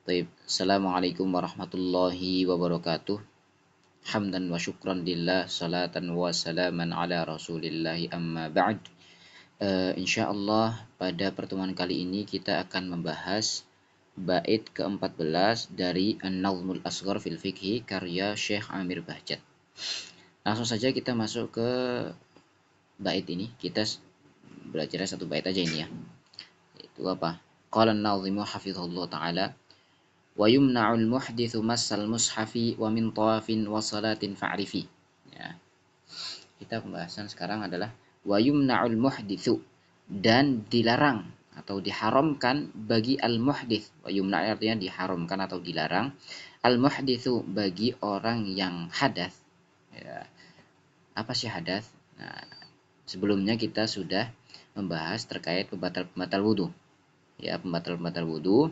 Baik, Assalamualaikum warahmatullahi wabarakatuh. Hamdan wa syukran lillah, salatan wa salaman ala rasulillahi amma ba'd. Insyaallah pada pertemuan kali ini kita akan membahas bait ke-14 dari An-Nazmul Asghar fil Fiqhi karya Syekh Amir Bahjat. Langsung saja kita masuk ke bait ini. Kita belajar satu bait aja ini ya. Itu apa? Qala an-nazimu hafizahullah taala wa yumna'ul muhditsu massal mushafi wa min tawafin wa salatin fa'rifi. Ya. Kita pembahasan sekarang adalah wa yumna'ul muhditsu, dan dilarang atau diharamkan bagi al-muhdits. Wa yumna' artinya diharamkan atau dilarang. Al-muhditsu bagi orang yang hadas. Ya. Apa sih hadas? Nah, sebelumnya kita sudah membahas terkait pembatal-pembatal wudu. Ya, pembatal-pembatal wudu.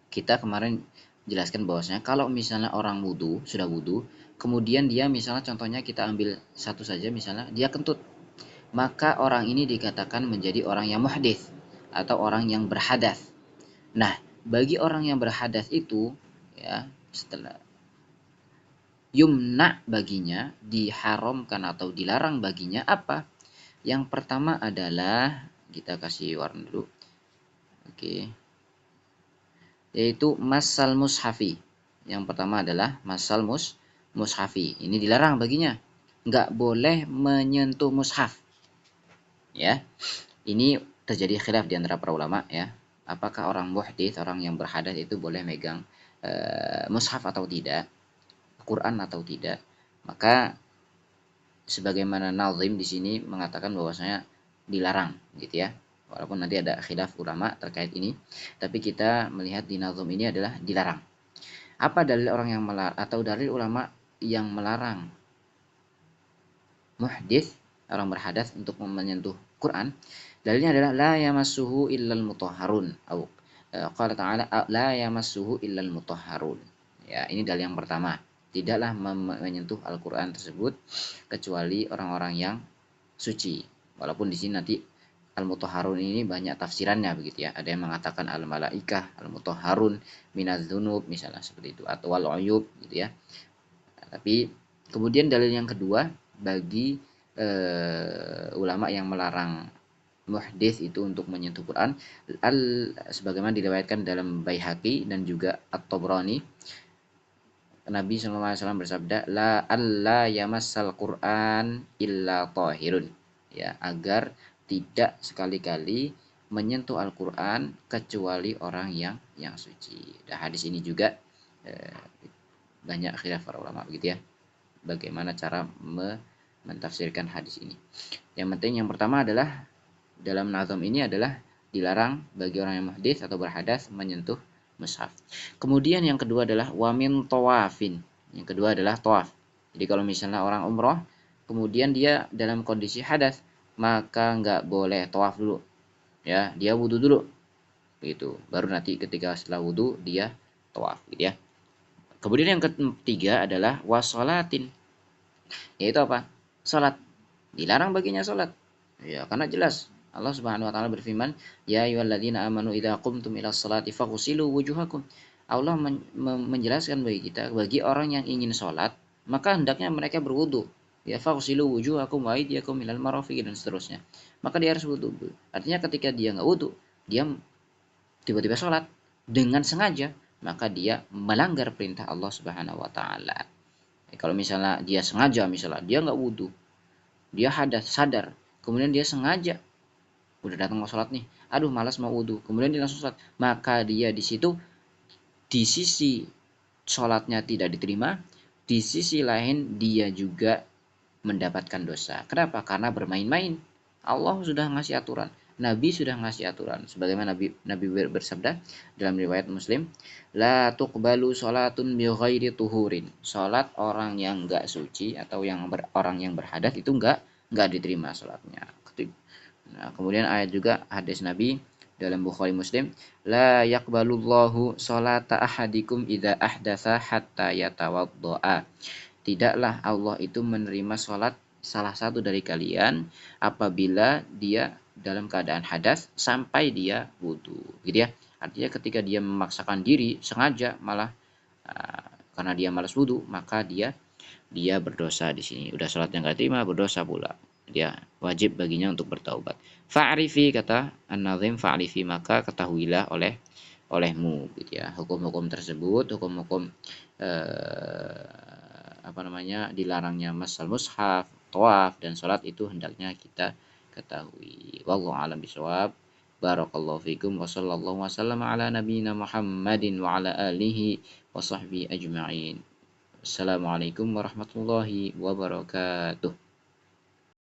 Kita kemarin jelaskan bahwasanya kalau misalnya orang wudu, sudah wudu, kemudian dia misalnya contohnya kita ambil satu saja misalnya dia kentut, maka orang ini dikatakan menjadi orang yang muhdits atau orang yang berhadas. Nah, bagi orang yang berhadas itu ya, setelah yumna baginya, diharamkan atau dilarang baginya apa? Yang pertama adalah kita kasih warna dulu. Oke. Yaitu masal mushafi. Yang pertama adalah masal mushafi. Ini dilarang baginya. Nggak boleh menyentuh mushaf. Ya. Ini terjadi khilaf di antara para ulama ya. Apakah orang muhdits, orang yang berhadas itu boleh megang mushaf atau tidak? Quran atau tidak? Maka sebagaimana nazim di sini mengatakan bahwasanya dilarang gitu ya. Walaupun nanti ada khilaf ulama terkait ini, tapi kita melihat di nazum ini adalah dilarang. Apa dalil orang yang melarang atau dalil ulama yang melarang muhdits, orang berhadas untuk menyentuh Quran? Dalilnya adalah la yamassuhu illal mutahharun. Atau qala ta'ala la yamassuhu illal mutahharun. Ya, ini dalil yang pertama. Tidaklah menyentuh Al-Qur'an tersebut kecuali orang-orang yang suci. Walaupun di sini nanti al-mutahharun ini banyak tafsirannya begitu ya. Ada yang mengatakan al-malaikah, al-mutahharun minaz dzunub misalnya seperti itu, atau al-uyub gitu ya. Tapi kemudian dalil yang kedua bagi ulama yang melarang muhdits itu untuk menyentuh Quran, sebagaimana diriwayatkan dalam Baihaqi dan juga At-Tabrani, Nabi SAW bersabda, la alla yamassal Qur'an illa tahirun. Ya, agar tidak sekali-kali menyentuh Al-Qur'an kecuali orang yang suci. Dan hadis ini juga banyak khilaf para ulama begitu ya. Bagaimana cara mentafsirkan hadis ini. Yang penting yang pertama adalah dalam nazam ini adalah dilarang bagi orang yang muhdits atau berhadas menyentuh mushaf. Kemudian yang kedua adalah wamin tawafin. Yang kedua adalah tawaf. Jadi kalau misalnya orang umroh, kemudian dia dalam kondisi hadas, maka nggak boleh tawaf dulu. Ya, dia wudu dulu. Begitu. Baru nanti ketika setelah wudu dia tawaf, gitu ya. Kemudian yang ketiga adalah wasolatin. Yaitu apa? Salat. Dilarang baginya salat. Ya, karena jelas Allah Subhanahu wa taala berfirman, "Ya ayyuhalladzina amanu idza qumtum ilas sholati faghsilu wujuhakum." Allah menjelaskan bagi kita, bagi orang yang ingin sholat, maka hendaknya mereka berwudu. Ya faghsilu wujuhakum wa aydiyakum ilal marafiq dan seterusnya. Maka dia harus wudu. Artinya ketika dia enggak wudu, dia tiba-tiba sholat dengan sengaja, maka dia melanggar perintah Allah Subhanahu wa taala. Kalau misalnya dia sengaja, misalnya dia enggak wudu, dia hadas, sadar, kemudian dia sengaja udah datang mau sholat nih, aduh malas mau wudhu, kemudian dia langsung sholat, maka dia di situ di sisi sholatnya tidak diterima, di sisi lain dia juga mendapatkan dosa. Kenapa? Karena bermain-main. Allah sudah ngasih aturan, Nabi sudah ngasih aturan, sebagaimana Nabi bersabda dalam riwayat Muslim, la tuqbalu sholatun bi ghairi tuhurin. Sholat orang yang enggak suci atau orang yang berhadas itu enggak diterima sholatnya. Nah, kemudian ayat juga hadis Nabi dalam Bukhari Muslim, la yaqbalullahu sholata ahadikum idza ahdatsa hatta yatawaddaa. Tidaklah Allah itu menerima sholat salah satu dari kalian apabila dia dalam keadaan hadas sampai dia wudu, gitu ya. Artinya ketika dia memaksakan diri sengaja malah karena dia malas wudu, maka dia berdosa di sini. Udah sholat yang gak terima, berdosa pula. Dia wajib baginya untuk bertaubat. Fa'rifi, kata An-Nazim, fa'rifi, maka ketahuilah olehmu gitu ya. Hukum-hukum tersebut, hukum-hukum dilarangnya masal mushaf, tawaf dan sholat itu hendaknya kita ketahui. Wallahu a'lam bishawab. Barakallahu fikum wa sallallahu wasallam ala nabiyyina Muhammadin wa ala alihi wa sahbihi ajma'in. Assalamualaikum warahmatullahi wabarakatuh.